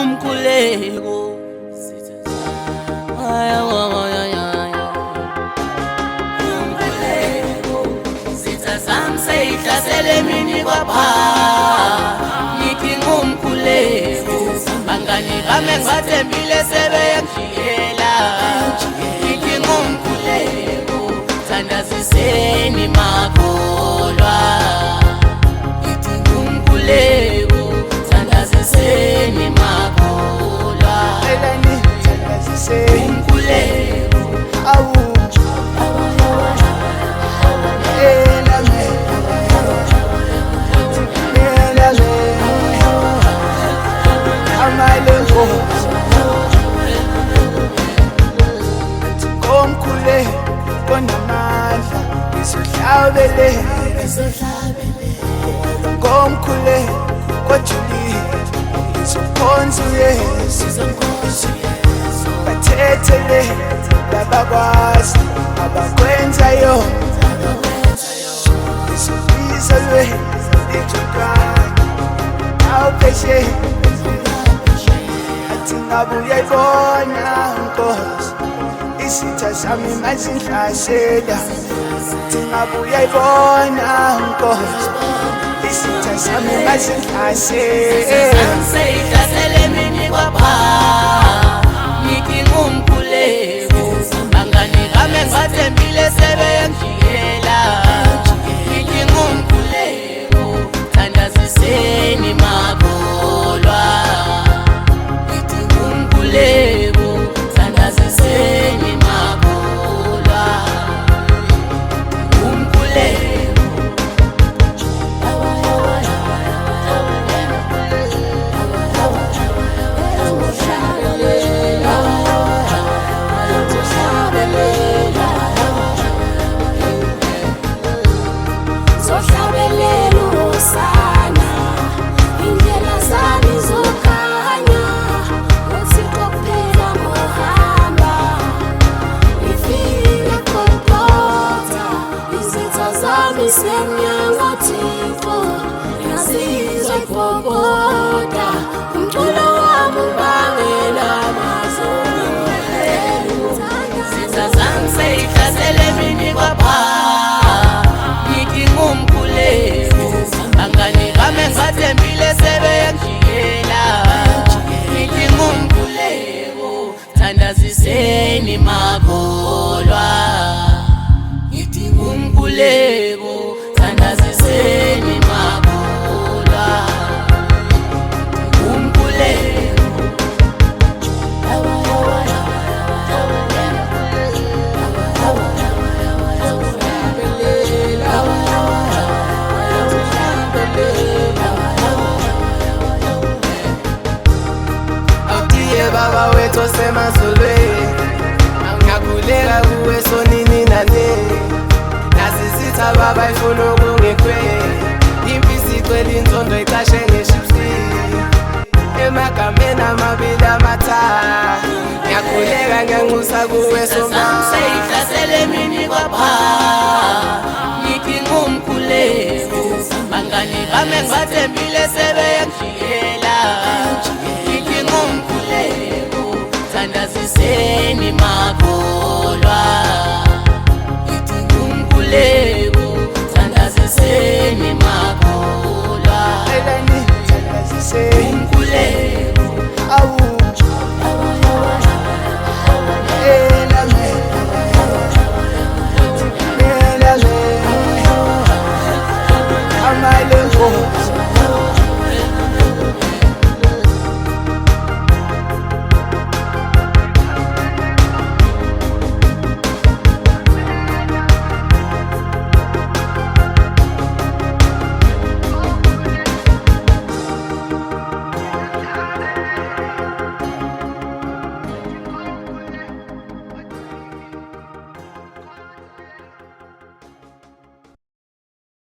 Umkhuleko Umkhuleko Sitha sami seyihlasele mini kwapha Ngithi ngumkhuleko Bangani bami ngibathembile sebeyangijikela Ngithi ngumkhuleko Thandaziseni makholwa Ngithi ngumkhuleko Thandaziseni makholwa Umkhuleko Konamandla izohlabele ngomkhule kojuli izokhonza uYesu bathethele labakwazi abakwenzayo izobiza lwe lijokana awupheshe athi ngabe uyayibona Nkosi isitha sami mazihlasela Tingabe uyayibona Nkosi isitha sami mazihlasela Seyihlasele mini kwapha Ngithi ngumkhuleko Bangani bami ngibathembile sebeyangijikela Ngithi ngumkhuleko Thandaziseni makholwa Ngithi ngumkhuleko Thandaziseni makholwa Umkhuleko Zohlabelela usana indlela zami zokhanya uThixo kuphela mohamba ngifike Golgotha izitha zami semnyango Thixo ngiyazizwa ibhoboda umculo wami ubangela amazolo Sitha sami seyihlasele mini kwapha Ngithi ngumkhuleko Bangani bami ngibathembile sebeyangijikela Ngithi ngumkhuleko Thandaziseni makholwa Ngithi ngumkhuleko Thandaziseni makholwa Umkhuleko Awutiye baba wethu osemazulwini Ngiyakhuleka kuwe sonini nanini Nasisitha baba ifuna ukungikhwela Impisi icwela inzondo icashe ngeshipsi Emagameni amabili amathathu Ngiyakhuleka ngiyanxusa kuwe somama Seyihlasele mini kwapha Ngithi ngumkhuleko Bangani bami ngibathembile sebeyangijikela Ngithi ngumkhuleko Thandaziseni makholwa Ngithi ngumkhuleko Thandaziseni makholwa Umkhuleko Amalengo